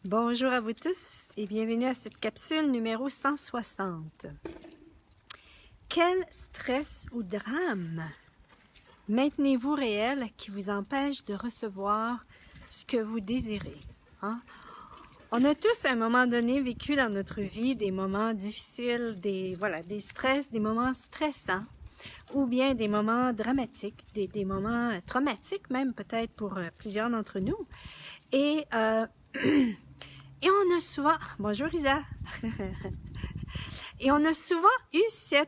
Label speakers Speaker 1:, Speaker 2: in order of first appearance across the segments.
Speaker 1: Bonjour à vous tous et bienvenue à cette capsule numéro 160. Quel stress ou drame maintenez-vous réel qui vous empêche de recevoir ce que vous désirez? Hein? On a tous à un moment donné vécu dans notre vie des moments difficiles, des stress, des moments stressants ou bien des moments dramatiques, des moments traumatiques même peut-être pour plusieurs d'entre nous. Et on a souvent... Bonjour Isa! Et on a souvent eu ce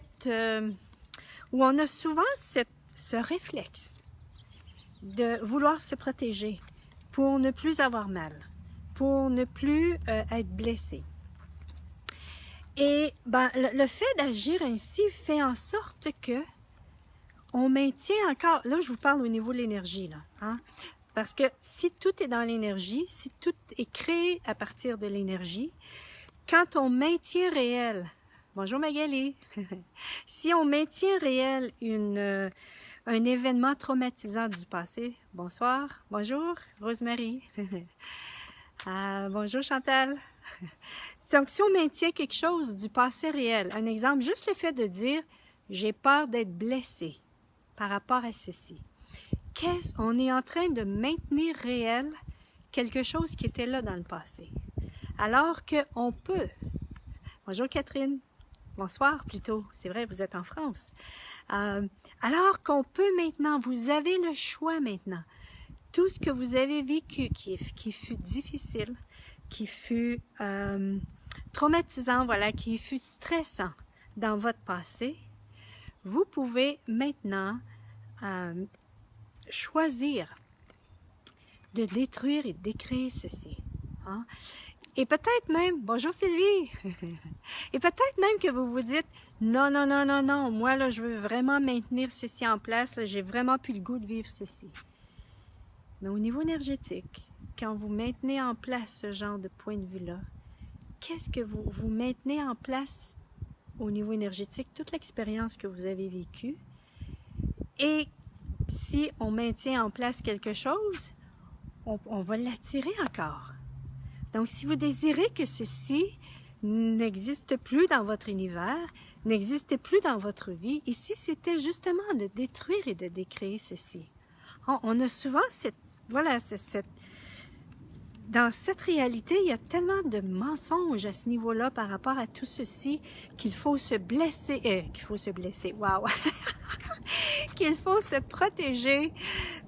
Speaker 1: réflexe de vouloir se protéger pour ne plus avoir mal, pour ne plus être blessé. Et le fait d'agir ainsi fait en sorte que on maintient encore... Là, je vous parle au niveau de l'énergie, là, hein? Parce que si tout est dans l'énergie, si tout est créé à partir de l'énergie, quand on maintient réel, bonjour Magali, si on maintient réel un événement traumatisant du passé, bonsoir, bonjour Rosemary, bonjour Chantal. Donc si on maintient quelque chose du passé réel, un exemple, juste le fait de dire « j'ai peur d'être blessé par rapport à ceci ». On est en train de maintenir réel quelque chose qui était là dans le passé. Alors qu'on peut... Bonjour Catherine. Bonsoir plutôt. C'est vrai, vous êtes en France. Alors qu'on peut maintenant, vous avez le choix maintenant. Tout ce que vous avez vécu qui fut difficile, qui fut traumatisant, voilà, qui fut stressant dans votre passé, vous pouvez maintenant... choisir de détruire et d'écrire ceci. Hein? Et peut-être même, bonjour Sylvie, et peut-être même que vous vous dites, non, non, non, non, non, moi là, je veux vraiment maintenir ceci en place, j'ai vraiment plus le goût de vivre ceci. Mais au niveau énergétique, quand vous maintenez en place ce genre de point de vue-là, qu'est-ce que vous maintenez en place au niveau énergétique, toute l'expérience que vous avez vécue, et si on maintient en place quelque chose, on va l'attirer encore. Donc, si vous désirez que ceci n'existe plus dans votre univers, n'existe plus dans votre vie, ici, c'était justement de détruire et de décréer ceci. On a souvent dans cette réalité, il y a tellement de mensonges à ce niveau-là par rapport à tout ceci qu'il faut se blesser, wow! qu'il faut se protéger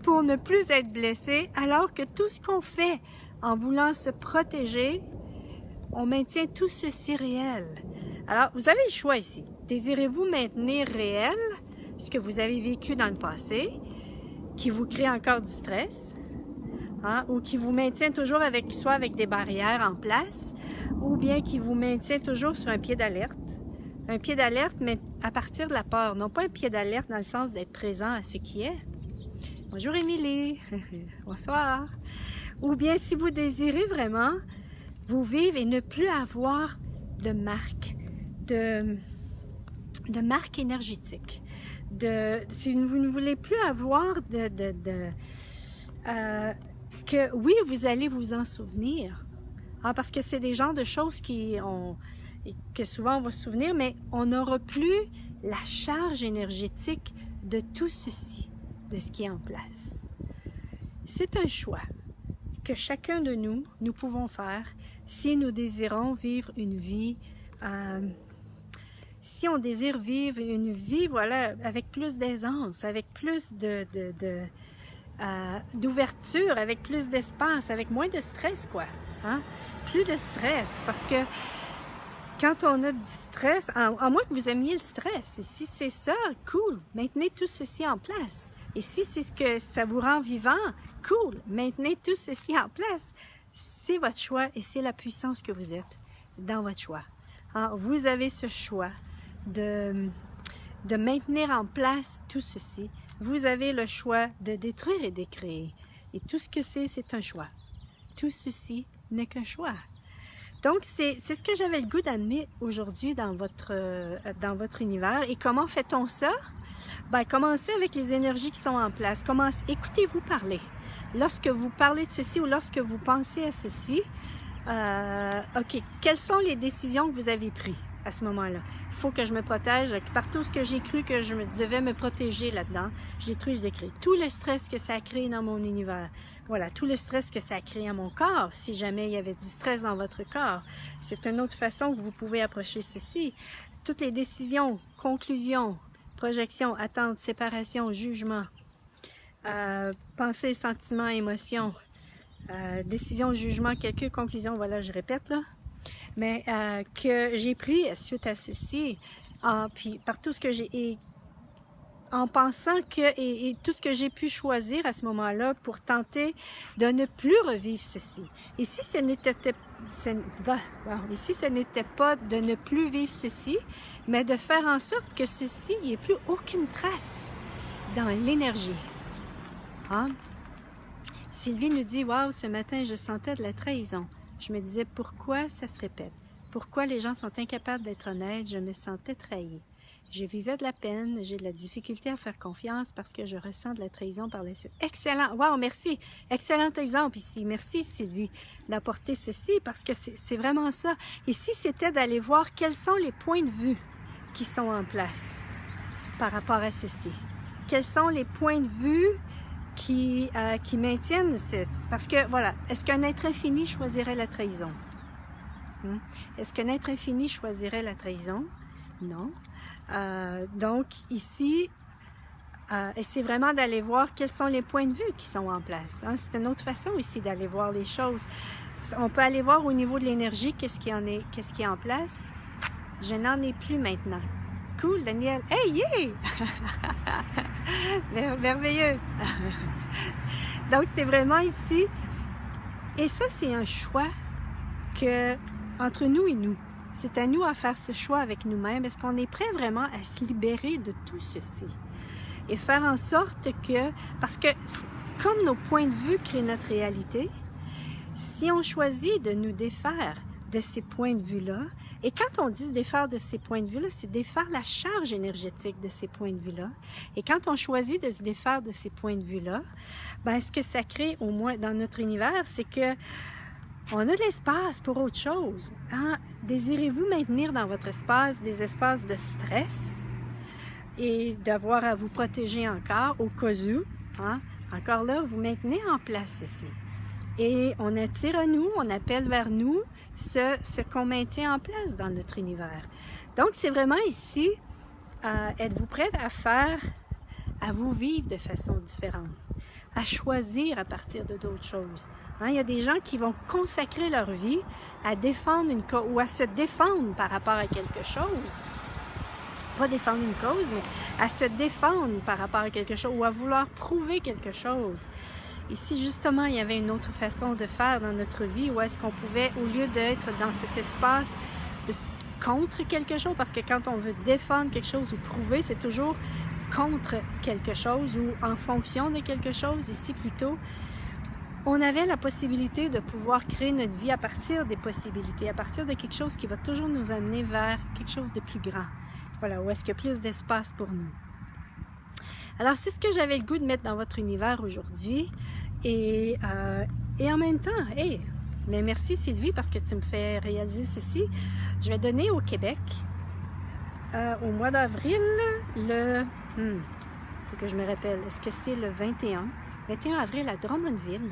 Speaker 1: pour ne plus être blessé, alors que tout ce qu'on fait en voulant se protéger, on maintient tout ceci réel. Alors, vous avez le choix ici. Désirez-vous maintenir réel ce que vous avez vécu dans le passé, qui vous crée encore du stress, hein, ou qui vous maintient toujours soit avec des barrières en place, ou bien qui vous maintient toujours sur un pied d'alerte. Un pied d'alerte, mais à partir de la peur, non pas un pied d'alerte dans le sens d'être présent à ce qui est. Bonjour Émilie, bonsoir. Ou bien si vous désirez vraiment vous vivre et ne plus avoir de marque, de marque énergétique. Si vous ne voulez plus avoir que oui, vous allez vous en souvenir. Hein, parce que c'est des genres de choses que souvent on va se souvenir, mais on n'aura plus la charge énergétique de tout ceci, de ce qui est en place. C'est un choix que chacun de nous pouvons faire si nous désirons vivre une vie, si on désire vivre une vie, voilà, avec plus d'aisance, avec plus d'ouverture, avec plus d'espace, avec moins de stress, quoi. Hein? Plus de stress, parce que quand on a du stress, à moins que vous aimiez le stress, et si c'est ça, cool, maintenez tout ceci en place. Et si c'est ce que ça vous rend vivant, cool, maintenez tout ceci en place. C'est votre choix et c'est la puissance que vous êtes dans votre choix. Hein? Vous avez ce choix de maintenir en place tout ceci. Vous avez le choix de détruire et d'écrire. Et tout ce que c'est un choix. Tout ceci n'est qu'un choix. Donc, c'est ce que j'avais le goût d'amener aujourd'hui dans votre univers. Et comment fait-on ça? Ben, commencez avec les énergies qui sont en place. Écoutez-vous parler. Lorsque vous parlez de ceci ou lorsque vous pensez à ceci, OK, quelles sont les décisions que vous avez prises à ce moment-là? Il faut que je me protège. Partout ce que j'ai cru que je devais me protéger là-dedans, je détruis, je décris. Tout le stress que ça a créé dans mon univers. Voilà, tout le stress que ça a créé à mon corps, si jamais il y avait du stress dans votre corps. C'est une autre façon que vous pouvez approcher ceci. Toutes les décisions, conclusions, projections, attentes, séparation, jugement, pensée, sentiments, émotions, décision, jugement, calcul, conclusion, voilà, je répète là, mais que j'ai pris suite à ceci, puis par tout ce que j'ai, en pensant que, et tout ce que j'ai pu choisir à ce moment-là pour tenter de ne plus revivre ceci. Et si ce n'était pas de ne plus vivre ceci, mais de faire en sorte que ceci, il n'y ait plus aucune trace dans l'énergie. Hein? Sylvie nous dit « Wow, ce matin, je sentais de la trahison. » Je me disais « Pourquoi ça se répète? Pourquoi les gens sont incapables d'être honnêtes? Je me sentais trahie. Je vivais de la peine, j'ai de la difficulté à faire confiance parce que je ressens de la trahison par les suite. » Excellent! Wow, merci! Excellent exemple ici. Merci Sylvie d'apporter ceci parce que c'est vraiment ça. Ici, c'était d'aller voir quels sont les points de vue qui sont en place par rapport à ceci. Quels sont les points de vue qui maintiennent, parce que voilà, est-ce qu'un être infini choisirait la trahison? Est-ce qu'un être infini choisirait la trahison? Non. Donc ici, c'est vraiment d'aller voir quels sont les points de vue qui sont en place. Hein? C'est une autre façon ici d'aller voir les choses. On peut aller voir au niveau de l'énergie qu'est-ce qui est en place. Je n'en ai plus maintenant. Cool, Daniel. Hey, yeah! Merveilleux! Donc, c'est vraiment ici. Et ça, c'est un choix entre nous et nous. C'est à nous à faire ce choix avec nous-mêmes. Est-ce qu'on est prêt vraiment à se libérer de tout ceci? Et faire en sorte que... Parce que, comme nos points de vue créent notre réalité, si on choisit de nous défaire de ces points de vue-là, et quand on dit se défaire de ces points de vue-là, c'est défaire la charge énergétique de ces points de vue-là. Et quand on choisit de se défaire de ces points de vue-là, ben, ce que ça crée, au moins dans notre univers, c'est que on a de l'espace pour autre chose. Hein? Désirez-vous maintenir dans votre espace des espaces de stress et d'avoir à vous protéger encore au cas où? Hein? Encore là, vous maintenez en place ceci. Et on attire à nous, on appelle vers nous ce qu'on maintient en place dans notre univers. Donc, c'est vraiment ici, êtes-vous prête à vous vivre de façon différente, à choisir à partir de d'autres choses. Hein, il y a des gens qui vont consacrer leur vie à défendre une cause ou à se défendre par rapport à quelque chose. Pas défendre une cause, mais à se défendre par rapport à quelque chose ou à vouloir prouver quelque chose. Et si justement il y avait une autre façon de faire dans notre vie, où est-ce qu'on pouvait, au lieu d'être dans cet espace contre quelque chose, parce que quand on veut défendre quelque chose ou prouver, c'est toujours contre quelque chose ou en fonction de quelque chose, ici plutôt, on avait la possibilité de pouvoir créer notre vie à partir des possibilités, à partir de quelque chose qui va toujours nous amener vers quelque chose de plus grand. Voilà, où est-ce qu'il y a plus d'espace pour nous. Alors, c'est ce que j'avais le goût de mettre dans votre univers aujourd'hui. Et en même temps, hey, mais merci Sylvie parce que tu me fais réaliser ceci. Je vais donner au Québec, au mois d'avril, faut que je me rappelle, est-ce que c'est le 21 avril à Drummondville,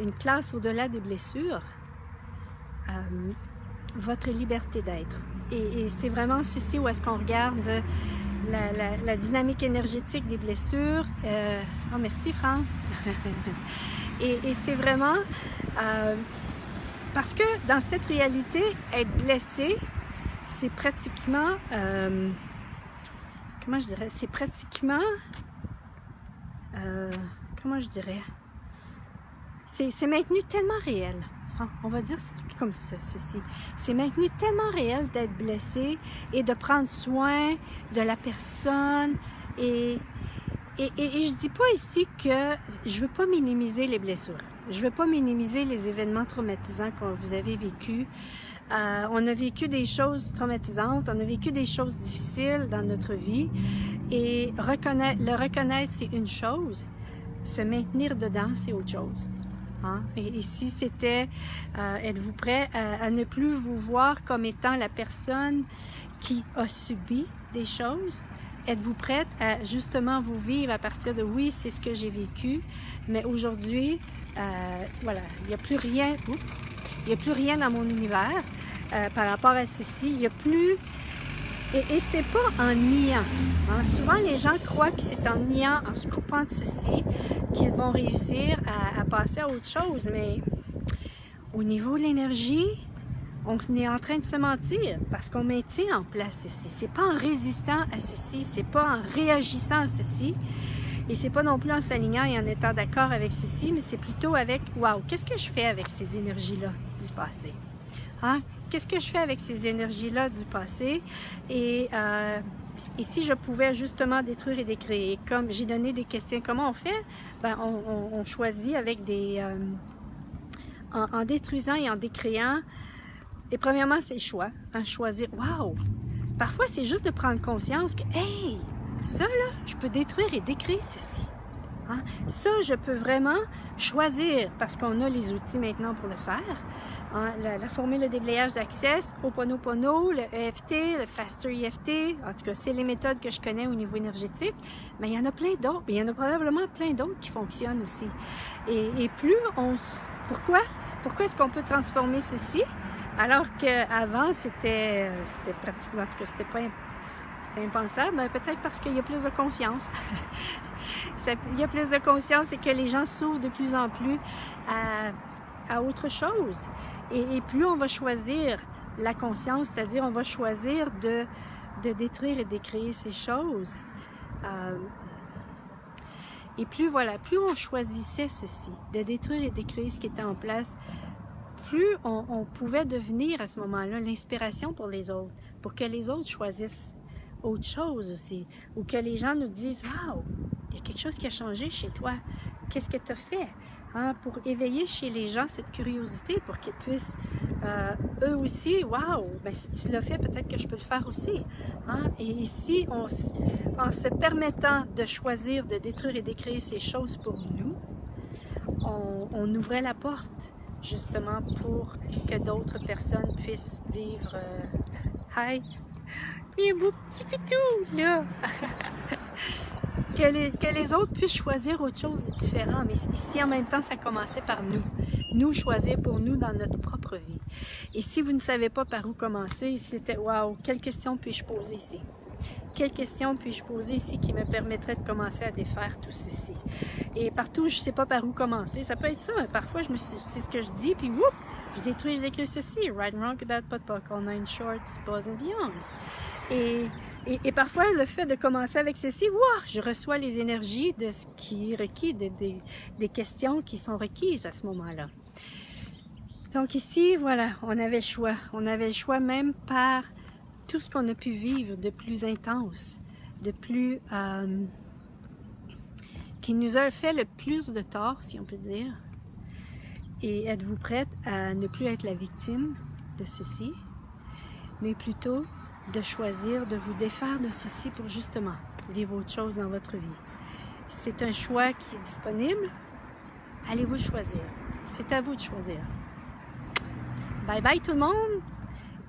Speaker 1: une classe au-delà des blessures, votre liberté d'être. Et c'est vraiment ceci où est-ce qu'on regarde la dynamique énergétique des blessures. Oh, merci France. et c'est vraiment parce que dans cette réalité, être blessé, c'est pratiquement, comment je dirais, c'est pratiquement, comment je dirais, c'est maintenu tellement réel. On va dire ça comme ça, ceci. C'est maintenu tellement réel d'être blessé et de prendre soin de la personne. Et je dis pas ici que je veux pas minimiser les blessures. Je veux pas minimiser les événements traumatisants que vous avez vécus. On a vécu des choses traumatisantes, on a vécu des choses difficiles dans notre vie. Et le reconnaître, c'est une chose. Se maintenir dedans, c'est autre chose. Hein? Et ici, c'était, êtes-vous prêt à ne plus vous voir comme étant la personne qui a subi des choses? Êtes-vous prête à justement vous vivre à partir de oui, c'est ce que j'ai vécu, mais aujourd'hui, voilà, il n'y a plus rien, il n'y a plus rien dans mon univers par rapport à ceci. Il n'y a plus, et c'est pas en niant. Hein? Souvent, les gens croient que c'est en niant, en se coupant de ceci, qu'ils vont réussir à passer à autre chose, mais au niveau de l'énergie, on est en train de se mentir parce qu'on maintient en place ceci. C'est pas en résistant à ceci, c'est pas en réagissant à ceci, et c'est pas non plus en s'alignant et en étant d'accord avec ceci, mais c'est plutôt avec « wow, qu'est-ce que je fais avec ces énergies-là du passé? Hein? Qu'est-ce que je fais avec ces énergies-là du passé? » Et si je pouvais justement détruire et décréer, comme j'ai donné des questions, comment on fait? Ben, on choisit avec des... en détruisant et en décréant. Et premièrement, c'est le choix, hein, choisir. Wow! Parfois, c'est juste de prendre conscience que, hey, ça là, je peux détruire et décréer ceci. Hein? Ça, je peux vraiment choisir, parce qu'on a les outils maintenant pour le faire. Hein? La formule de déblayage d'Access, Ho'oponopono, le EFT, le Faster EFT, en tout cas, c'est les méthodes que je connais au niveau énergétique. Mais il y en a plein d'autres, il y en a probablement plein d'autres qui fonctionnent aussi. Et plus on... Pourquoi? Pourquoi est-ce qu'on peut transformer ceci? Alors qu'avant, c'était pratiquement, en tout cas, c'était impensable, peut-être parce qu'il y a plus de conscience. Il y a plus de conscience et que les gens s'ouvrent de plus en plus à autre chose. Et plus on va choisir la conscience, c'est-à-dire on va choisir de détruire et décréer ces choses. Et plus, voilà, plus on choisissait ceci, de détruire et décréer ce qui était en place, plus on pouvait devenir à ce moment-là l'inspiration pour les autres, pour que les autres choisissent autre chose aussi, ou que les gens nous disent « Wow, il y a quelque chose qui a changé chez toi, qu'est-ce que tu as fait? » Hein, pour éveiller chez les gens cette curiosité, pour qu'ils puissent eux aussi « Wow, ben si tu l'as fait, peut-être que je peux le faire aussi. Hein? » Et ici, en se permettant de choisir de détruire et décréer ces choses pour nous, on ouvrait la porte justement pour que d'autres personnes puissent vivre... Hi! Il y a mon petit pitou, là! que les autres puissent choisir autre chose de différent. Mais ici, en même temps, ça commençait par nous. Nous choisir pour nous dans notre propre vie. Et si vous ne savez pas par où commencer, c'était « Wow, quelle question puis-je poser ici? » Quelle question puis-je poser ici qui me permettrait de commencer à défaire tout ceci? Et partout, je ne sais pas par où commencer. Ça peut être ça. Parfois, c'est ce que je dis, puis whoop, je décris ceci. Right and wrong about pot, all nine shorts, boys and beyonds. Et parfois, le fait de commencer avec ceci, wow, je reçois les énergies de ce qui est requis, des questions qui sont requises à ce moment-là. Donc ici, voilà, on avait le choix. On avait le choix même par tout ce qu'on a pu vivre de plus intense, de plus... qui nous a fait le plus de tort, si on peut dire. Et êtes-vous prête à ne plus être la victime de ceci, mais plutôt de choisir de vous défaire de ceci pour justement vivre autre chose dans votre vie? C'est un choix qui est disponible. Allez-vous le choisir. C'est à vous de choisir. Bye bye tout le monde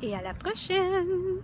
Speaker 1: et à la prochaine!